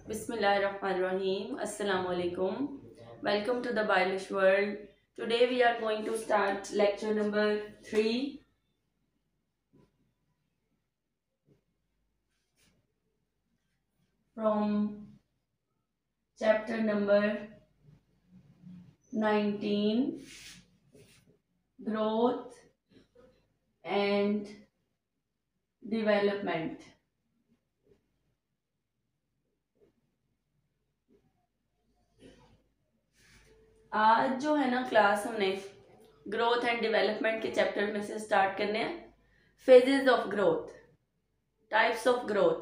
Bismillahirrahmanirrahim. Assalamu alaikum. Welcome to the Biolish world. Today we are going to start lecture number 3 from chapter number 19, Growth and Development. आज जो है ना class हमने growth and development के chapter में से start करने हैं। Phases of growth, types of growth.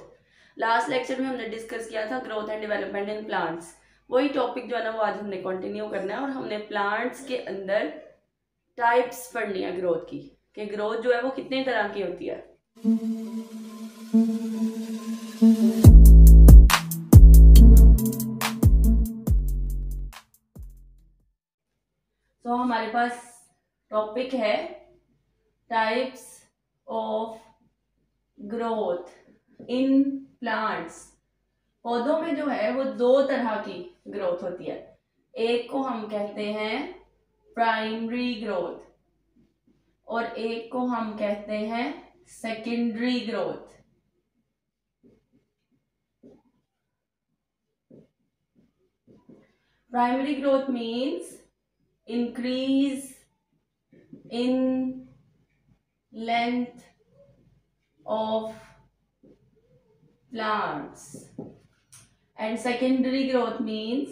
Last lecture में हमने डिस्कस किया था growth and development in plants. वही टॉपिक जो है ना वो आज हमने कंटिन्यू करना है और हमने प्लांट्स के अंदर टाइप्स पढ़नी है ग्रोथ की, कि ग्रोथ जो है वो कितने तरह की होती है। तो हमारे पास टॉपिक है types of growth in plants. पौधों में जो है वो दो तरह की ग्रोथ होती है। एक को हम कहते हैं प्राइमरी ग्रोथ और एक को हम कहते हैं secondary growth. Primary growth means increase in length of plants, and secondary growth means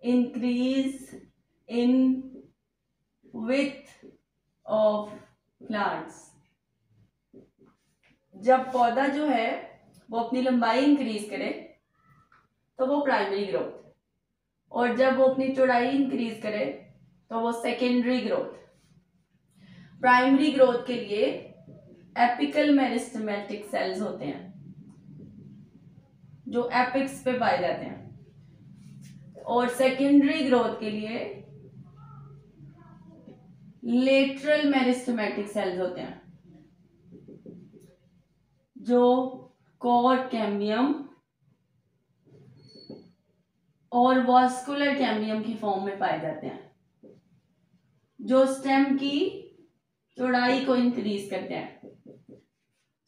increase in width of plants। जब पौधा जो है वो अपनी लंबाई इंक्रीज करे तो वो प्राइमरी ग्रोथ, और जब वो अपनी चौड़ाई इंक्रीज करे तो वो सेकेंडरी ग्रोथ। प्राइमरी ग्रोथ के लिए एपिकल मेरिस्टेमेटिक सेल्स होते हैं जो एपिक्स पे पाए जाते हैं, और सेकेंडरी ग्रोथ के लिए लेटरल मेरिस्टेमेटिक सेल्स होते हैं जो कॉर्ड कैम्बियम और वास्कुलर कैम्बियम की फॉर्म में पाए जाते हैं, जो स्टेम की चौड़ाई को इंक्रीज करते हैं।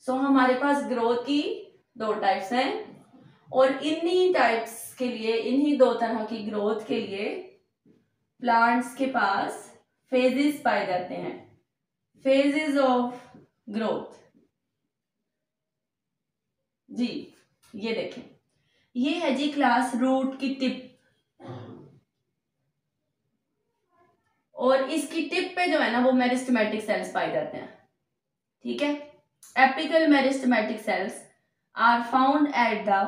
सो हमारे पास ग्रोथ की दो टाइप्स हैं, और इन्हीं टाइप्स के लिए, इन्हीं दो तरह की ग्रोथ के लिए प्लांट्स के पास फेजेस पाए जाते हैं। फेजेस ऑफ ग्रोथ जी, ये देखें, ये है जी क्लास रूट की टिप, और इसकी टिप पे जो है ना वो मेरिस्टेमेटिक सेल्स पाए जाते हैं। ठीक है, apical meristematic cells are found at the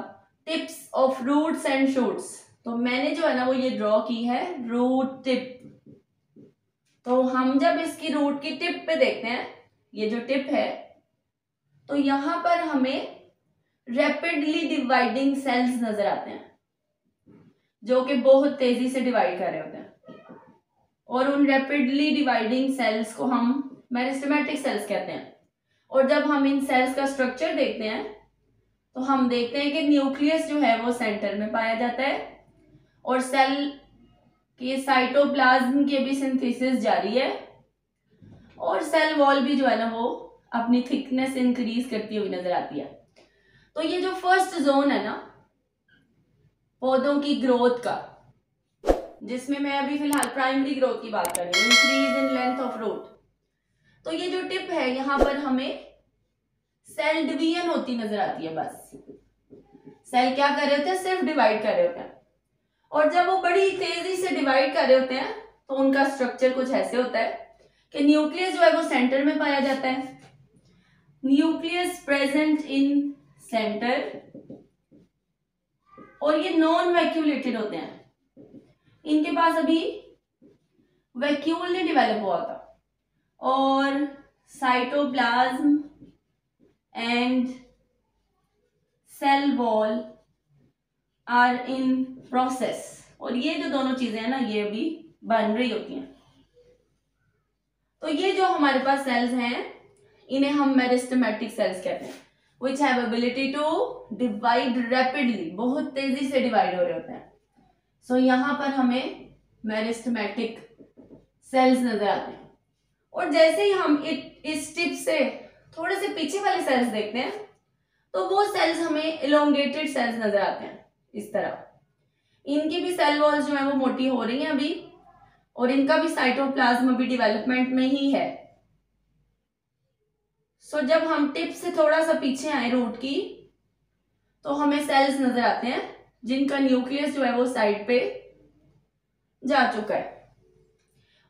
tips of roots and shoots. तो मैंने जो है ना वो ये ड्रॉ की है रूट टिप। तो हम जब इसकी रूट की टिप पे देखते हैं, ये जो टिप है, तो यहां पर हमें रैपिडली डिवाइडिंग सेल्स नजर आते हैं जो कि बहुत तेजी से डिवाइड कर रहे होते हैं, और उन रैपिडली डिवाइडिंग सेल्स को हम मेरिस्टेमेटिक सेल्स कहते हैं। और जब हम इन सेल्स का स्ट्रक्चर देखते हैं तो हम देखते हैं कि न्यूक्लियस जो है वो सेंटर में पाया जाता है, और सेल के साइटोप्लाज्म के भी सिंथेसिस जारी है, और सेल वॉल भी जो है ना वो अपनी थिकनेस इंक्रीज करती हुई नजर आती है। तो ये जो फर्स्ट जोन है ना पौधों की ग्रोथ का, जिसमें मैं अभी फिलहाल प्राइमरी ग्रोथ की बात कर रही हूँ, increase in length of root. तो ये जो टिप है यहां पर हमें सेल डिवीजन होती नजर आती है। बस सेल क्या कर रहे होते हैं, सिर्फ डिवाइड कर रहे होते हैं, और जब वो बड़ी तेजी से डिवाइड कर रहे होते हैं तो उनका स्ट्रक्चर कुछ ऐसे होता है कि न्यूक्लियस जो है वो सेंटर में पाया जाता है। न्यूक्लियस प्रेजेंट इन सेंटर, और ये नॉन वैक्यूलेटेड होते हैं, इनके पास अभी वैक्यूल नहीं डेवलप हुआ था, और cytoplasm and cell wall are in process, और ये जो दोनों चीजें हैं ना ये अभी बन रही होती हैं। तो ये जो हमारे पास सेल्स हैं इन्हें हम मेरिस्टेमेटिक सेल्स कहते हैं। which have ability to divide rapidly, बहुत तेजी से डिवाइड हो रहे होते हैं। सो यहाँ पर हमें मेरिस्टेमेटिक सेल्स नजर आते हैं। और जैसे ही हम इस टिप से थोड़े से पीछे वाले सेल्स देखते हैं तो वो सेल्स हमें इलोंगेटेड सेल्स नजर आते हैं इस तरह। इनकी भी सेल वॉल्स जो है वो मोटी हो रही हैं अभी, और इनका भी साइटोप्लाज्म अभी डेवलपमेंट में ही है। सो जब हम टिप से थोड़ा सा पीछे आए रूट की तो हमें सेल्स नजर आते हैं जिनका न्यूक्लियस जो है वो साइड पे जा चुका है,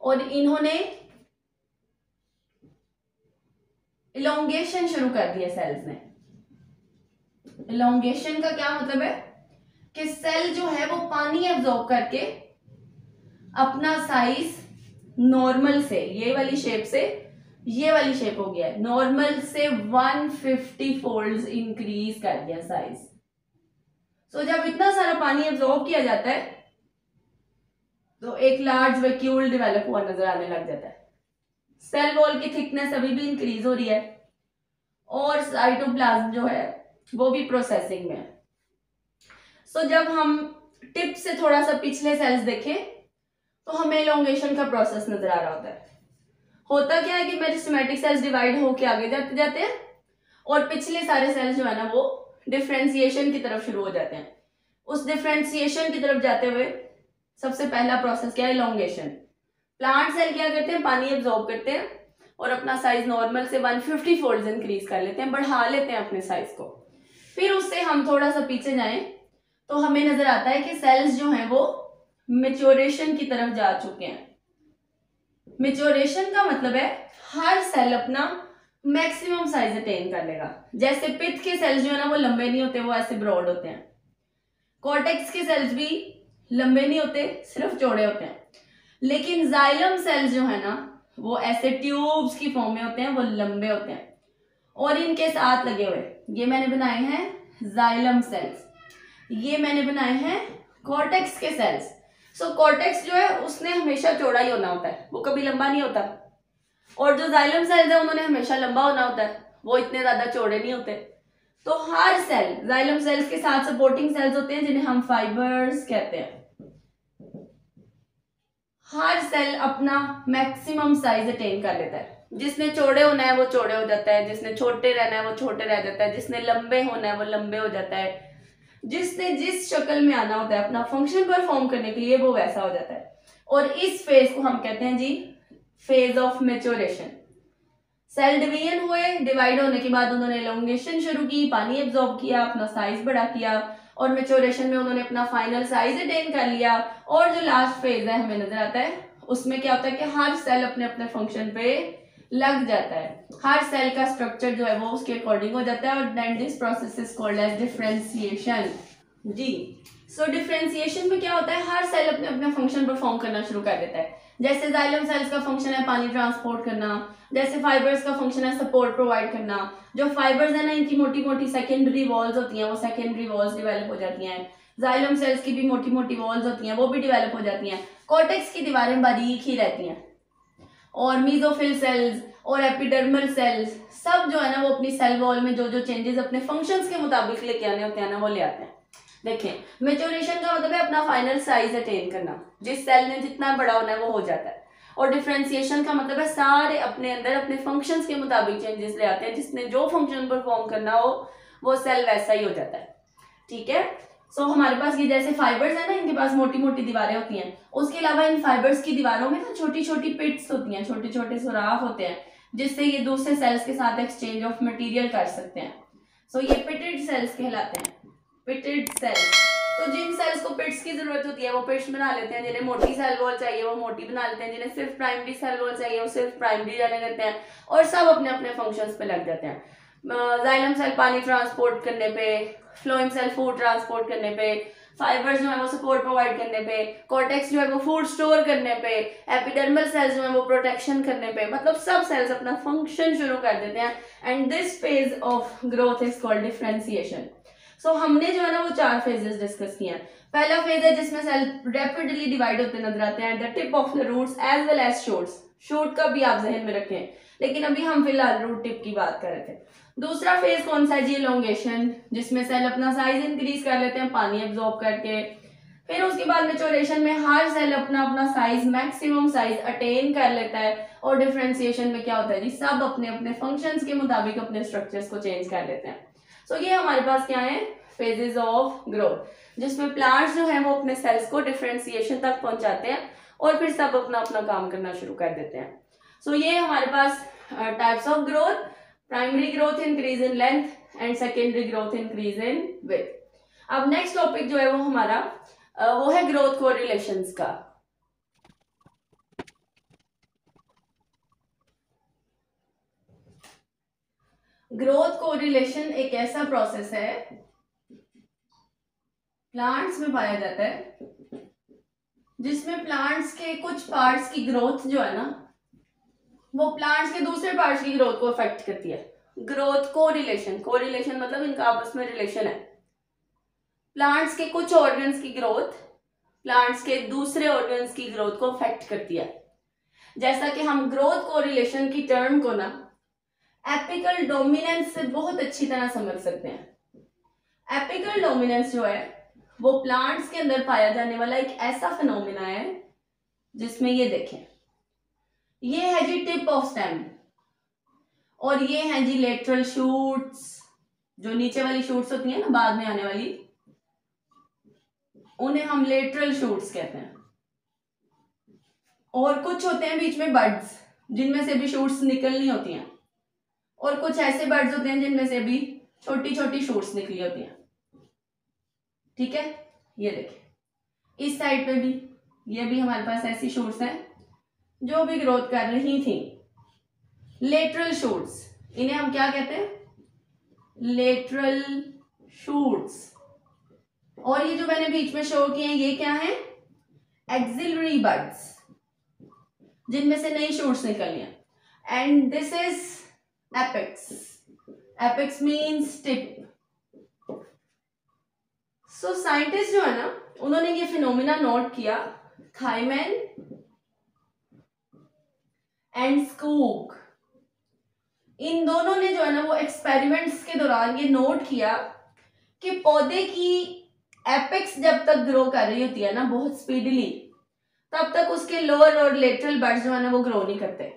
और इन्होंने इलोंगेशन शुरू कर दिया सेल्स ने। इलोंगेशन का क्या मतलब है कि सेल जो है वो पानी एब्जॉर्ब करके अपना साइज नॉर्मल से, ये वाली शेप से ये वाली शेप हो गया है, नॉर्मल से 150 फोल्ड्स इंक्रीज कर दिया साइज। सो जब इतना सारा पानी एब्जॉर्ब किया जाता है तो एक लार्ज वैक्यूल डेवलप हुआ नजर आने लग जाता है। सेल वॉल की थिकनेस अभी भी इंक्रीज हो रही है और साइटोप्लाज्म जो है वो भी प्रोसेसिंग में है। सो जब हम टिप से थोड़ा सा पिछले सेल्स देखें तो हमें इलोंगेशन का प्रोसेस नजर आ रहा होता है। होता क्या है कि मेरिस्टेमेटिक सेल्स डिवाइड होके आगे जाते जाते हैं और पिछले सारे सेल्स जो है ना वो डिफरेंशिएशन की तरफ शुरू हो जाते हैं। उस डिफरेंशिएशन की तरफ जाते हुए सबसे पहला प्रोसेस क्या है, इलोंगेशन। प्लांट सेल क्या करते हैं, पानी एब्जॉर्ब करते हैं और अपना साइज नॉर्मल से 150 फोल्ड्स इंक्रीज कर लेते हैं, बढ़ा लेते हैं अपने साइज को। फिर उससे हम थोड़ा सा पीछे जाएं तो हमें नजर आता है कि सेल्स जो हैं वो मैच्योरेशन की तरफ जा चुके हैं। मैच्योरेशन का मतलब है हर सेल अपना मैक्सिमम साइज अटेन कर लेगा। जैसे पित्त के सेल्स जो है ना वो लंबे नहीं होते, वो ऐसे ब्रॉड होते हैं। कॉर्टेक्स के सेल्स भी लंबे नहीं होते, सिर्फ चौड़े होते हैं। लेकिन जाइलम सेल्स जो है ना वो ऐसे ट्यूब्स की फॉर्म में होते हैं, वो लंबे होते हैं। और इनके साथ लगे हुए ये मैंने बनाए हैं जाइलम सेल्स, ये मैंने बनाए हैं कॉर्टेक्स के सेल्स। सो कॉर्टेक्स जो है उसने हमेशा चौड़ा ही होना होता है, वो कभी लंबा नहीं होता। और जो जाइलम सेल्स है उन्होंने हमेशा लंबा होना होता है, वो इतने ज्यादा चौड़े नहीं होते। तो हर सेल, जाइलम सेल्स के साथ सपोर्टिंग सेल्स होते हैं जिन्हें हम फाइबर्स कहते हैं। हर सेल अपना मैक्सिमम साइज अटेन कर लेता है। जिसने चौड़े होना है वो चौड़े हो जाता है, जिसने छोटे रहना है वो छोटे रह जाता है, जिसने लंबे होना है वो लंबे हो जाता है, जिसने जिस शक्ल में आना होता है अपना फंक्शन परफॉर्म करने के लिए वो वैसा हो जाता है। और इस फेज को हम कहते हैं G phase of maturation. Cell division हुए, डिवाइड होने के बाद उन्होंने इलोंगेशन शुरू की, पानी एब्जॉर्ब किया, अपना साइज बड़ा किया और मैच्योरेशन में उन्होंने अपना फाइनल साइज अटेन कर लिया। और जो लास्ट फेज है हमें नजर आता है उसमें क्या होता है कि हर सेल अपने अपने फंक्शन पे लग जाता है, हर सेल का स्ट्रक्चर जो है वो उसके अकॉर्डिंग हो जाता है। और then this process is called as differentiation जी। सो डिफरेंशिएशन में क्या होता है, हर सेल अपने अपने फंक्शन परफॉर्म करना शुरू कर देता है। जैसे जाइलम सेल्स का फंक्शन है पानी ट्रांसपोर्ट करना, जैसे फाइबर्स का फंक्शन है सपोर्ट प्रोवाइड करना। जो फाइबर्स है ना इनकी मोटी मोटी सेकेंडरी वॉल्स होती हैं, वो सेकेंडरी वॉल्स डिवेलप हो जाती हैं। जाइलम सेल्स की भी मोटी मोटी वॉल्स होती हैं, वो भी डिवेलप हो जाती हैं। कॉर्टेक्स की दीवारें बारीक ही रहती हैं। और मीजोफिल सेल्स और एपिडर्मल सेल्स सब जो है ना वो अपनी सेल वॉल में जो जो चेंजेस अपने फंक्शंस के मुताबिक लेके आने होते हैं ना वो ले आते हैं। देखें, मैच्योरेशन का मतलब है अपना फाइनल साइज अटेन करना, जिस सेल ने जितना बड़ा होना है वो हो जाता है। और डिफरेंशिएशन का मतलब है सारे अपने अंदर अपने फंक्शंस के मुताबिक चेंजेस ले आते हैं, जिसने जो फंक्शन परफॉर्म करना हो वो सेल वैसा ही हो जाता है। ठीक है। सो हमारे पास ये जैसे फाइबर्स है ना, इनके पास मोटी मोटी दीवारें होती हैं। उसके अलावा इन फाइबर्स की दीवारों में ना छोटी छोटी पिट्स होती हैं, छोटे छोटे सुराख होते हैं, जिससे ये दूसरे सेल्स के साथ एक्सचेंज ऑफ मटेरियल कर सकते हैं। सो ये पिटेड सेल्स कहलाते हैं, पिटेड सेल्स। तो जिन सेल्स को पिट्स की जरूरत होती है वो पिट्स बना लेते हैं, जिन्हें मोटी सेल वॉल चाहिए वो मोटी बना लेते हैं, जिन्हें सिर्फ प्राइमरी सेल वॉल चाहिए वो सिर्फ प्राइमरी रहने देते हैं, और सब अपने अपने फंक्शंस पे लग जाते हैं। जाइलम सेल पानी ट्रांसपोर्ट करने पे, फ्लोएम सेल फूड ट्रांसपोर्ट करने पे, फाइबर्स जो है वो सपोर्ट प्रोवाइड करने पे, कॉर्टेक्स जो है वो फूड स्टोर करने पे, एपिडर्मल सेल्स जो है वो प्रोटेक्शन करने पे, मतलब सब सेल्स अपना फंक्शन शुरू कर देते हैं। And this phase of growth is called differentiation. So हमने जो है ना वो 4 फेजेस डिस्कस किए हैं। पहला फेज है जिसमें सेल रैपिडली डिवाइड होते नजर आते हैं at the tip of the roots as well as shoots. Shoot का भी आप जहन में रखें, लेकिन अभी हम फिलहाल रूट टिप की बात कर रहे थे। दूसरा फेज कौन सा है जी? इलोंगेशन, जिसमें सेल अपना साइज इंक्रीज कर लेते हैं पानी एब्जॉर्ब करके। फिर उसके बाद मेच्योरेशन में हर सेल अपना अपना साइज, मैक्सिमम साइज अटेन कर लेता है। और डिफरेंशिएशन में क्या होता है जी? सब अपने अपने फंक्शंस के मुताबिक अपने स्ट्रक्चर्स को चेंज कर लेते हैं। सो ये हमारे पास क्या है? फेजेस ऑफ ग्रोथ, जिसमें प्लांट्स जो है वो अपने सेल्स को डिफरेंशिएशन तक पहुंचाते हैं और फिर सब अपना अपना काम करना शुरू कर देते हैं। सो ये हमारे पास types of growth: primary growth increase in length and secondary growth increase in width. अब नेक्स्ट टॉपिक जो है वो हमारा वो है ग्रोथ कोरिलेशंस का। ग्रोथ कोरिलेशन एक ऐसा प्रोसेस है प्लांट्स में पाया जाता है जिसमें प्लांट्स के कुछ पार्ट्स की ग्रोथ जो है ना वो प्लांट्स के दूसरे पार्ट्स की ग्रोथ को अफेक्ट करती है। ग्रोथ कोरिलेशन, कोरिलेशन मतलब इनका आपस में रिलेशन है। प्लांट्स के कुछ ऑर्गन्स की ग्रोथ प्लांट्स के दूसरे ऑर्गन्स की ग्रोथ को अफेक्ट करती है। जैसा कि हम ग्रोथ कोरिलेशन की टर्म को ना एपिकल डोमिनेंस से बहुत अच्छी तरह समझ सकते हैं। एपिकल डोमिनेंस जो है वो प्लांट्स के अंदर पाया जाने वाला एक ऐसा फिनोमिना है जिसमें ये देखें, ये है जी टिप ऑफ स्टेम और ये है जी लेटरल शूट्स। जो नीचे वाली शूट्स होती है ना बाद में आने वाली, उन्हें हम लेटरल शूट्स कहते हैं। और कुछ होते हैं बीच में बड्स जिनमें से भी शूट्स निकलनी होती हैं, और कुछ ऐसे बड्स होते हैं जिनमें से भी छोटी छोटी शूट्स निकली होती हैं। ठीक है, ये देखिए इस साइड पे भी ये भी हमारे पास ऐसी शूट्स हैं जो भी ग्रोथ कर रही थी। लेटरल शूट्स, इन्हें हम क्या कहते हैं? Lateral shoots. और ये जो मैंने बीच में शो किए हैं ये क्या है? एक्सिलरी बड्स, जिनमें से नई शूट्स निकली हैं। And this is apex. Apex means tip. So scientist जो है ना उन्होंने ये फिनोमिना नोट किया। थाईमैन एंड स्कूक, इन दोनों ने जो है ना वो एक्सपेरिमेंट्स के दौरान ये नोट किया कि पौधे की एपेक्स जब तक ग्रो कर रही होती है ना बहुत स्पीडली, तब तक उसके लोअर और लेटरल बड्स जो है ना वो ग्रो नहीं करते।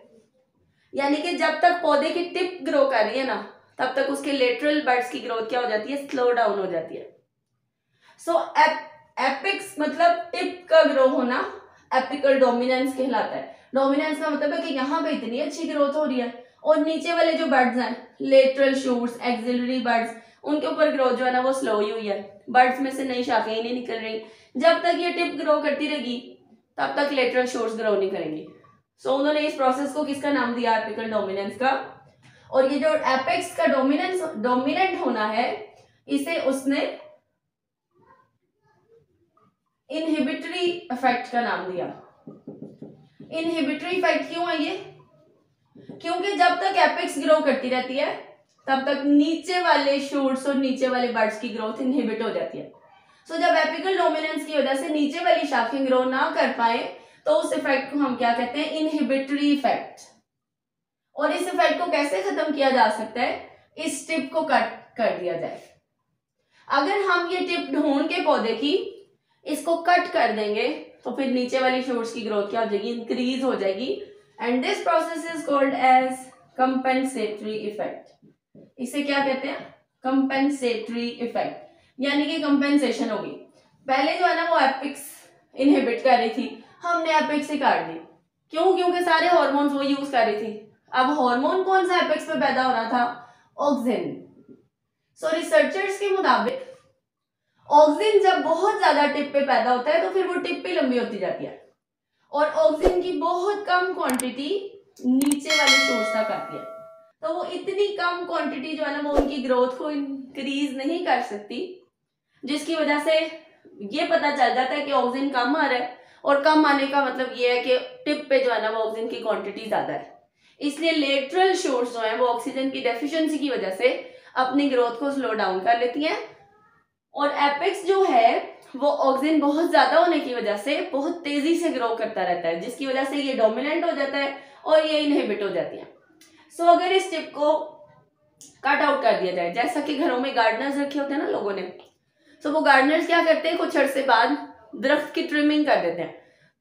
यानी कि जब तक पौधे की टिप ग्रो कर रही है ना तब तक उसके लेटरल बड्स की ग्रोथ क्या हो जाती है? स्लो डाउन हो जाती है। सो एपेक्स मतलब टिप का ग्रो होना एपिकल डोमिनेंस कहलाता है। डोमिनेंस का मतलब है कि यहाँ पे इतनी अच्छी ग्रोथ हो रही है और नीचे वाले जो बर्ड्स हैं, लेटरल शूट्स, एक्सिलरी बर्ड्स, उनके ऊपर ग्रोथ जो है ना वो स्लो ही हुई है। बर्ड्स में से नई शाखाएं ही नहीं निकल रही। जब तक ये टिप ग्रो करती रहेगी तब तक लेटरल शूट्स ग्रो नहीं करेंगी। सो उन्होंने इस प्रोसेस को किसका नाम दिया? एपिकल डोमिनेंस का। और ये जो एपेक्स का डोमिनेंट होना है इसे उसने इनहिबिटरी इफेक्ट का नाम दिया। इनहिबिटरी इफेक्ट क्यों है ये? क्योंकि जब तक एपेक्स ग्रो करती रहती है तब तक नीचे वाले शूट्स और नीचे वाले बर्ड्स की ग्रोथ इनहिबिट हो जाती है। सो जब एपिकल डोमिनेंस की वजह से नीचे वाली शाखें ग्रो ना कर पाए तो उस इफेक्ट को हम क्या कहते हैं? Inhibitory effect. और इस इफेक्ट को कैसे खत्म किया जा सकता है? इस टिप को कट कर दिया जाए। अगर हम ये टिप ढूंढ के पौधे की इसको कट कर देंगे तो फिर नीचे वाली शूट्स की ग्रोथ क्या हो जाएगी? इंक्रीज हो जाएगी। And this process is called as compensatory effect. इसे क्या कहते हैं? कंपेंसेटरी इफेक्ट, यानी कि कंपेंसेशन होगी। पहले जो है ना वो एपिक्स इनहिबिट कर रही थी, हमने एपिक्स से काट दी। क्यों? क्योंकि सारे हार्मोन्स वो यूज कर रही थी। अब हार्मोन कौन सा एपिक्स पे पैदा हो रहा था? ऑक्सिन। सो रिसर्चर्स के मुताबिक ऑक्सिन जब बहुत ज्यादा टिप पे पैदा होता है तो फिर वो टिप पे लंबी होती जाती है और ऑक्सिन की बहुत कम क्वांटिटी नीचे वाले शूट्स तक आती है। तो वो इतनी कम क्वांटिटी जो है ना वो उनकी ग्रोथ को इंक्रीज नहीं कर सकती, जिसकी वजह से ये पता चल जाता है कि ऑक्सिन कम आ रहा है। और कम आने का मतलब ये है कि टिप पे जो है ना वो ऑक्सीजन की क्वांटिटी ज्यादा है। इसलिए लेटरल शूट्स जो है वो ऑक्सीजन की डेफिशिएंसी की वजह से अपनी ग्रोथ को स्लो डाउन कर लेती हैं और एपेक्स जो है वो ऑक्सीजन बहुत ज्यादा होने की वजह से बहुत तेजी से ग्रो करता रहता है, जिसकी वजह से ये डोमिनेंट हो जाता है और ये इनहिबिट हो जाती है। सो अगर इस टिप को कट आउट कर दिया जाए, जैसा कि घरों में गार्डनर्स रखे होते हैं ना लोगों ने, तो वो गार्डनर्स क्या करते हैं, कुछ अरसे बाद दरख्त की ट्रिमिंग कर देते हैं,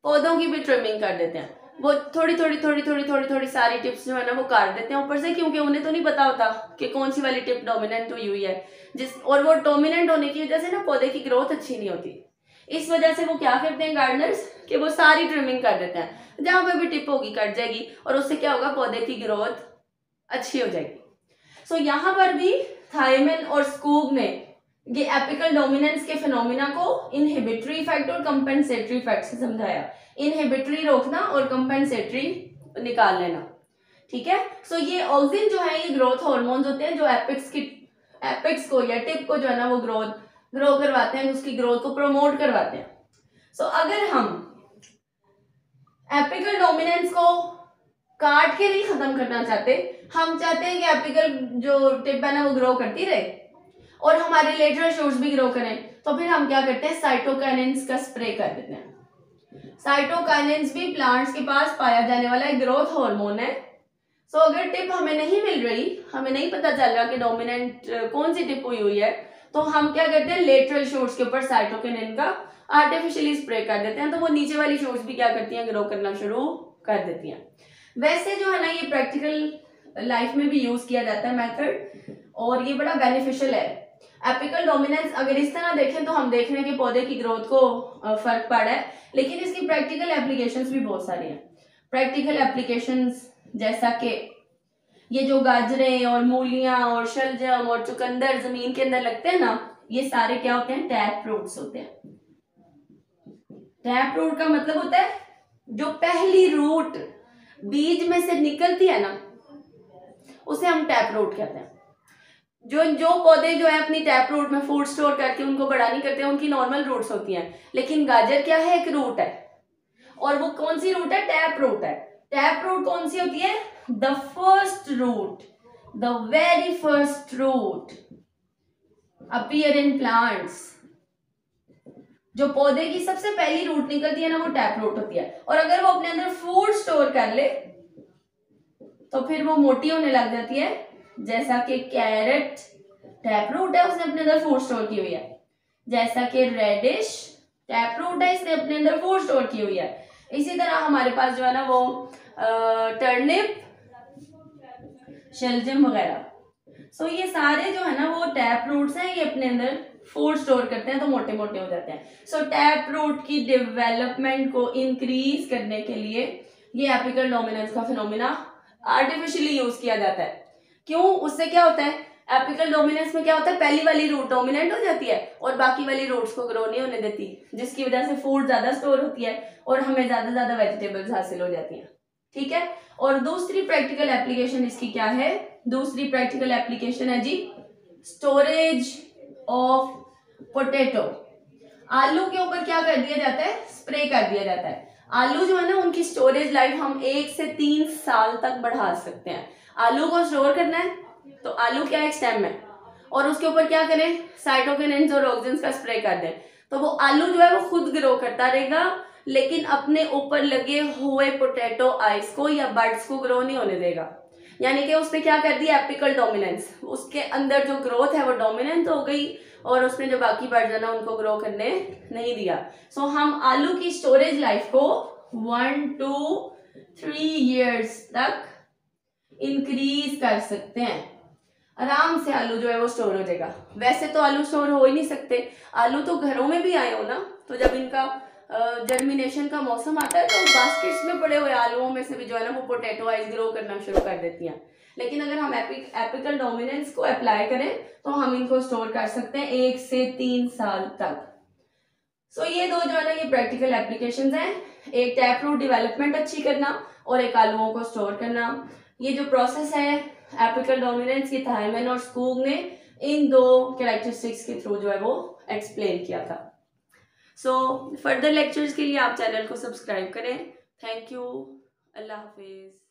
पौधों की भी ट्रिमिंग कर देते हैं। वो थोड़ी सारी टिप्स जो है ना वो काट देते हैं ऊपर से, क्योंकि उन्हें तो नहीं पता होता कि कौन सी वाली टिप डोमिनेंट हुई है, और वो डोमिनेंट होने की वजह से ना पौधे की ग्रोथ अच्छी नहीं होती। इस वजह से वो क्या करते हैं गार्डनर्स कि वो सारी ट्रिमिंग कर देते हैं, जहां पे भी टिप होगी कट जाएगी, और उससे क्या होगा, पौधे की ग्रोथ अच्छी हो जाएगी। सो यहाँ पर भी थायमन और स्कूग ने ये एपिकल डोमिनेंस के फिनोमिना को इनहिबिटरी इफेक्ट और कंपेंसेटरी इफेक्ट से समझाया। इनहिबिटरी रोकना और कंपेंसेटरी निकाल लेना, ठीक है। सो ये ऑक्सिन जो है, ये ग्रोथ हार्मोन्स होते हैं जो एपिक्स को या टिप को जो है ना वो ग्रो करवाते हैं, उसकी ग्रोथ को प्रमोट करवाते हैं। सो अगर हम एपिकल डोमिनेंस को काट के नहीं खत्म करना चाहते, हम चाहते हैं कि एपिकल जो टिप है ना वो ग्रो करती रहे और हमारे लेटरल शूट्स भी ग्रो करें, तो फिर हम क्या करते हैं, साइटोकाइनेंस का स्प्रे कर देते हैं। साइटोकाइनेंस भी प्लांट्स के पास पाया जाने वाला एक ग्रोथ हार्मोन है। सो अगर टिप हमें नहीं मिल रही, हमें नहीं पता चल रहा कि डोमिनेंट कौन सी टिप हुई है, तो हम क्या करते हैं, लेटरल शूट्स के ऊपर साइटोकाइनेन का आर्टिफिशियली स्प्रे कर देते हैं, तो वो नीचे वाली शूट्स भी क्या करती हैं, ग्रो करना शुरू कर देती हैं। वैसे जो है ना ये प्रैक्टिकल लाइफ में भी यूज किया जाता है मेथड, और ये बड़ा बेनिफिशियल है। एपिकल डोमिनेंस अगर इस तरह देखें तो हम देख रहे हैं कि पौधे की ग्रोथ को फर्क पड़ा है, लेकिन इसकी प्रैक्टिकल एप्लीकेशंस भी बहुत सारी हैं। प्रैक्टिकल एप्लीकेशंस जैसा कि ये जो गाजरें और मूलियां और शलजम और चुकंदर जमीन के अंदर लगते हैं ना, ये सारे क्या होते हैं, टैप रूट्स होते हैं। टैप रूट का मतलब होता है जो पहली रूट बीज में से निकलती है ना, उसे हम टैप रूट कहते हैं। जो पौधे जो है अपनी टैप रूट में फूड स्टोर करके उनको बड़ा नहीं करते, उनकी नॉर्मल रूट्स होती हैं, लेकिन गाजर क्या है, एक रूट है, और वो कौन सी रूट है, टैप रूट है। टैप रूट कौन सी होती है, the first root, the very first root appear in plants. जो पौधे की सबसे पहली रूट निकलती है ना, वो टैप रूट होती है, और अगर वो अपने अंदर फूड स्टोर कर ले तो फिर वो मोटी होने लग जाती है, जैसा कि कैरेट टैप रूट है, उसने अपने अंदर फूड स्टोर की हुई है। जैसा कि रेडिश टैप रूट है, इसने अपने अंदर फूड स्टोर की हुई है। इसी तरह हमारे पास जो है ना वो टर्निप, शलजम वगैरह, सो ये सारे जो है ना वो टैप रूट्स हैं, ये अपने अंदर फूड स्टोर करते हैं तो मोटे मोटे हो जाते हैं। सो टैप रूट की डेवलपमेंट को इंक्रीज करने के लिए ये एपिकल डोमिनेंस का फिनोमिना आर्टिफिशियली यूज किया जाता है। क्यों, उससे क्या होता है, एपिकल डोमिनेंस में क्या होता है, पहली वाली रूट डोमिनेंट हो जाती है और बाकी वाली रूट्स को ग्रो नहीं होने देती, जिसकी वजह से फूड ज्यादा स्टोर होती है और हमें ज्यादा वेजिटेबल्स हासिल हो जाती हैं, ठीक है। और दूसरी प्रैक्टिकल एप्लीकेशन इसकी क्या है, दूसरी प्रैक्टिकल एप्लीकेशन है जी स्टोरेज ऑफ पोटैटो। आलू के ऊपर क्या कर दिया जाता है, स्प्रे कर दिया जाता है। आलू जो है ना उनकी स्टोरेज लाइफ हम 1 से 3 साल तक बढ़ा सकते हैं। आलू को स्टोर करना है तो आलू क्या एक स्टेम है, और उसके ऊपर क्या करें, साइटोकिनेन्स और ऑक्सिन्स का स्प्रे कर दें, तो वो आलू जो है वो खुद ग्रो करता रहेगा, लेकिन अपने ऊपर लगे हुए पोटैटो आइस को या बड्स को ग्रो नहीं होने देगा। यानी कि उसने क्या कर दिया, एपिकल डोमिनेंस, उसके अंदर जो ग्रोथ है वो डोमिनेंट हो गई और उसने जो बाकी बर्ड्स है ना उनको ग्रो करने नहीं दिया। सो हम आलू की स्टोरेज लाइफ को 1 to 3 years तक इंक्रीज कर सकते हैं। आराम से आलू जो है वो स्टोर हो जाएगा। वैसे तो आलू स्टोर हो ही नहीं सकते, आलू तो घरों में भी आए हो ना, तो जब इनका जर्मिनेशन का मौसम आता है तो बास्केट्स में पड़े हुए आलूओं में से भी जो है ना वो पोटैटो आइस ग्रो करना शुरू कर देती हैं। लेकिन अगर हम एपिकल डोमिनेंस को अप्लाई करें तो हम इनको स्टोर कर सकते हैं 1 से 3 साल तक। सो ये दो जो है ना ये प्रैक्टिकल एप्लीकेशंस हैं, एक टैप रूट डेवलपमेंट अच्छी करना और एक आलूओं को स्टोर करना। ये जो प्रोसेस है एपिकल डोमिनेंस की थायमन और स्कूग ने इन दो कैरेक्टरिस्टिक्स के थ्रू जो है वो एक्सप्लेन किया था। सो फर्दर लेक्चर्स के लिए आप चैनल को सब्सक्राइब करें। Thank you, Allah Hafiz.